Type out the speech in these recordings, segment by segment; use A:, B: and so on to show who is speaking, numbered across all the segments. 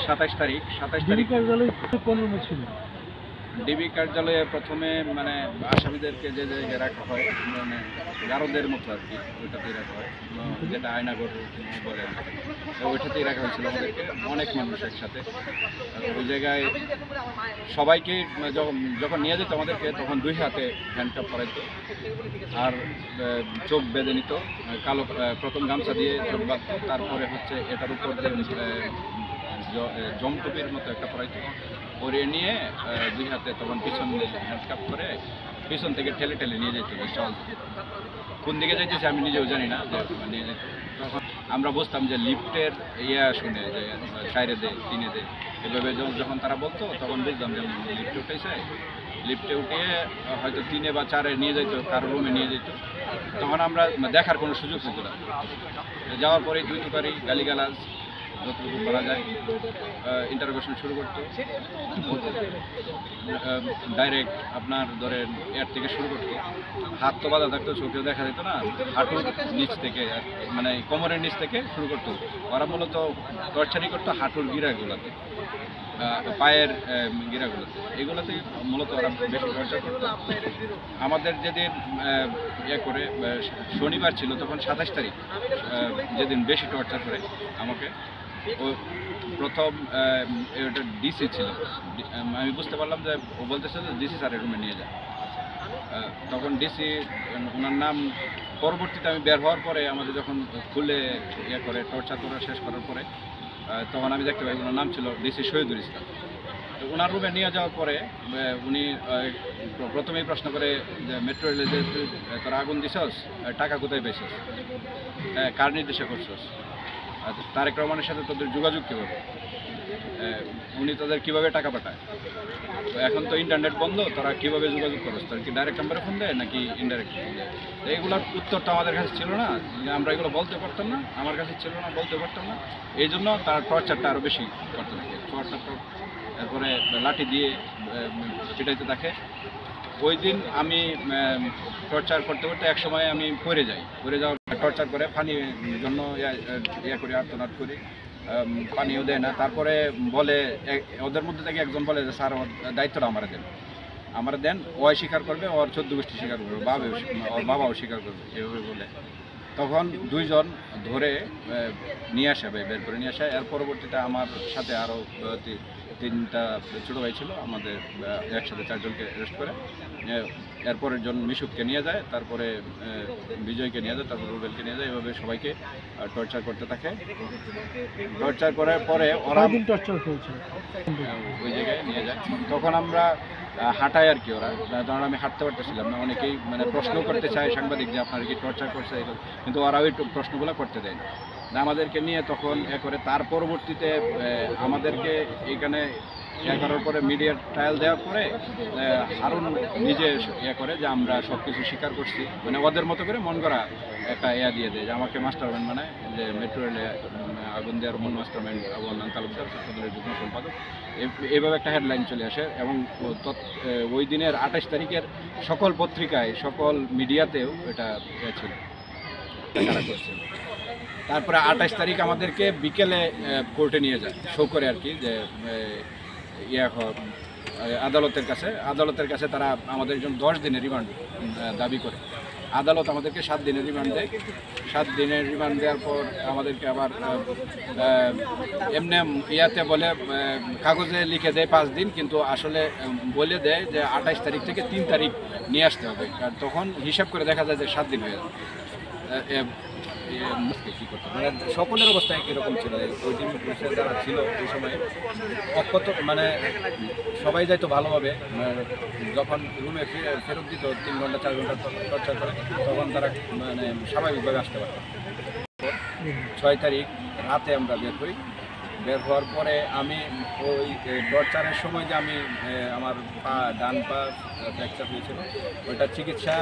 A: 27 তারিখ
B: কার্যালয় কোন রুমে ছিল?
A: ডিবি কার্যালয়ে প্রথমে মানে আসামিদেরকে যে জায়গায় রাখা হয় মানে গারদের মতো আর কি, ওইটাতেই রাখা হয়, যেটা আয়নাঘর বলে ওইটাতেই রাখা হয়েছিল আমাদেরকে, অনেক মানুষ একসাথে। ওই জায়গায় সবাইকে যখন নিয়ে যেত আমাদেরকে তখন 2 হাতে হ্যান্ডকাপ করাইতো আর চোখ বেঁধে নিত, কালো প্রথম গামছা দিয়ে চোখ বাঁধতো, তারপরে হচ্ছে এটার উপর দিয়ে জমটুপির মতো একটা পরাইতো, পরিয়ে নিয়ে 2 হাতে তখন পিছন হ্যান্ডকাপ করে পিছন থেকে ঠেলে ঠেলে নিয়ে যেত। চল কোন দিকে যাইতেছে আমি নিজেও জানি না, যে নিয়ে যেত। তখন আমরা বুঝতাম যে লিফটের শুনে যে 4 দে 3 দে এভাবে যখন তারা বলতো তখন বুঝতাম যে লিফটে উঠেছে, লিফটে উঠিয়ে হয়তো 3 বা 4 নিয়ে যেত, কারো রুমে নিয়ে যেত। তখন আমরা দেখার কোনো সুযোগ ছিল না। যাওয়ার পরেই 2 তুকারি গালিগালাজ যতটুকু করা যায় ইন্টারোগেশন শুরু করতো। ডাইরেক্ট আপনার ধরেন এর থেকে শুরু করতো, হাত তো বাঁধা থাকতো, চোখেও দেখা যেত না, হাঁটুর নিচ থেকে মানে কোমরের নিচ থেকে শুরু করতো। ওরা মূলত টর্চারি করতো হাঁটুর গিরাগুলোতে, পায়ের গিরাগুলোতে, এগুলোতে মূলত ওরা বেশি টর্চার করতো। আমাদের যেদিন করে শনিবার ছিল তখন 27 তারিখ, যেদিন বেশি টর্চার করে আমাকে, ও প্রথম ওটা ডিসি ছিল। আমি বুঝতে পারলাম যে ও বলতেছে যে ডিসি স্যারের রুমে নিয়ে যায়। তখন ডিসি ওনার নাম, পরবর্তীতে আমি বের হওয়ার পরে আমাদের যখন খুলে করে টর্চার করা শেষ করার পরে তখন আমি দেখতে পাই ওনার নাম ছিল ডিসি শহীদুল ইসলাম। তো ওনার রুমে নিয়ে যাওয়ার পরে উনি প্রথমেই প্রশ্ন করে যে মেট্রো রেলে যে তোরা আগুন দিছস, টাকা কোথায় পেয়েছিস, কার নির্দেশে করছস, তারেক রহমানের সাথে তোদের যোগাযোগ কীভাবে, উনি তাদের কীভাবে টাকা পাঠায়, এখন তো ইন্টারনেট বন্ধ, তারা কীভাবে যোগাযোগ করছ, তারা কি ডাইরেক্ট নাম্বারে ফোন দেয় নাকি ইনডাইরেক্ট ফোন দেয়। তো এগুলোর উত্তরটা আমাদের কাছে ছিল না, আমরা এগুলো বলতে পারতাম না, আমার কাছে ছিল না, বলতে পারতাম না। এই জন্য তার টর্চারটা আরও বেশি করতে থাকে, এরপরে লাঠি দিয়ে পিটাইতে থাকে। ওই দিন আমি টর্চার করতে করতে এক সময় আমি পড়ে যাওয়ার টর্চার করে পানির জন্য করি, আর্তনাদ করি, পানিও দেয় না। তারপরে বলে ওদের মধ্যে থেকে একজন বলে যে স্যার ওর দায়িত্বটা আমার দেন, ওই স্বীকার করবে, ওর 14 গোষ্ঠী স্বীকার করবে, ওর বাবাও স্বীকার করবে, এভাবে বলে তখন 2 জন ধরে নিয়ে আসে, বের করে নিয়ে আসে। এর পরবর্তীতে আমার সাথে আরও 3টা ছোটো ভাই ছিল, আমাদের একসাথে 4 জনকে অ্যারেস্ট করে। এরপরের জন মিশুককে নিয়ে যায়, তারপরে বিজয়কে নিয়ে যায়, তারপরে রুবেলকে নিয়ে যায়, এভাবে সবাইকে টর্চার করতে থাকে। টর্চার করার পরে ওরা ওই জায়গায় নিয়ে যায়। তখন আমরা হাঁটাই আর কি, ওরা তখন আমি হাঁটতে পারতেছিলাম না। অনেকেই মানে প্রশ্ন করতে চায় সাংবাদিক যে আপনারা কি টর্চার করছে, কিন্তু ওরা ওই প্রশ্নগুলো করতে দেয় না আমাদেরকে নিয়ে। তখন করে তার পরবর্তীতে আমাদেরকে এখানে করার পরে মিডিয়ার ট্রায়াল দেওয়ার পরে হারুন নিজে করে যে আমরা সব কিছু স্বীকার করছি, মানে ওদের মতো করে মন করা একটা দিয়ে দেয় যে আমাকে মাস্টারমাইন্ড মানে যে মেট্রো রেলে আগুন দেওয়ার মূল মাস্টারমাইন্ড আবুল তালুকদার, ছাত্রদলের যুগ্ম সম্পাদক, এইভাবে একটা হেডলাইন চলে আসে। এবং ওই দিনের 28 তারিখের সকল পত্রিকায়, সকল মিডিয়াতেও এটা ছিল, করছে। তারপরে 28 তারিখ আমাদেরকে বিকেলে কোর্টে নিয়ে যায়, শো করে আর কি, যে আদালতের কাছে তারা আমাদের জন্য 10 দিনের রিমান্ড দাবি করে। আদালত আমাদেরকে 7 দিনের রিমান্ড দেয়। 7 দিনের রিমান্ড দেওয়ার পর আমাদেরকে আবার এমনি বলে কাগজে লিখে দেয় 5 দিন, কিন্তু আসলে বলে দেয় যে 28 তারিখ থেকে 3 তারিখ নিয়ে আসতে হবে। আর তখন হিসাব করে দেখা যায় যে 7 দিন হয়ে যায়। কী করতে মানে সকলের অবস্থা কীরকম ছিল, ওই দিন পুলিশের যারা ছিল ওই সময় অক্ষত, মানে সবাই যাইতো ভালোভাবে, যখন রুমে ফেরত দিত 3 ঘন্টা 4 ঘন্টা টর্চার করে, তখন তারা মানে স্বাভাবিকভাবে আসতে পারত। 6 তারিখ রাতে আমরা বের হই। বের হওয়ার পরে আমি ওই টর্চারের সময় যে আমি আমার ডান পা ফ্র্যাকচার হয়েছিল, ওইটা চিকিৎসা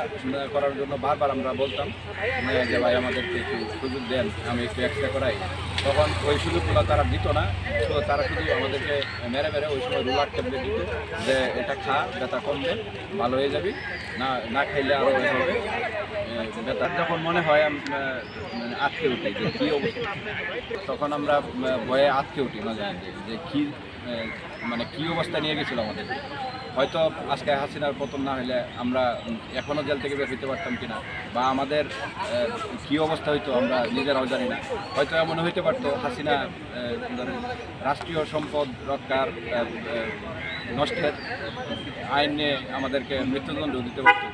A: করার জন্য বারবার আমরা বলতাম যে ভাই আমাদেরকে একটু সুযোগ দেন, আমি একটু এক্সরে করাই। তখন ওই সুযোগগুলো তারা দিত না, তারা শুধু আমাদেরকে মেরে ওই সময় রুলার ট্যাবলেট দিত যে এটা খা, ব্যথা কমবে, ভালো হয়ে যাবি, না খাইলে আরও হবে ব্যথা। যখন মনে হয় আটকে উঠি যে কী অবস্থা, তখন আমরা ভয়ে আটকে উঠি মাঝে মাঝে যে কী মানে কী অবস্থা নিয়ে গেছিলো আমাদের। হয়তো আজকে হাসিনার পতন না হলে আমরা এখনও জেল থেকে বের হইতে পারতাম কিনা, বা আমাদের কী অবস্থা হইতো আমরা নিজেরাও জানি না। হয়তো এমন হইতে পারতো হাসিনা ধরেন রাষ্ট্রীয় সম্পদ রক্ষার নষ্টের আইন নিয়ে আমাদেরকে মৃত্যুদণ্ড দিতে পারতো।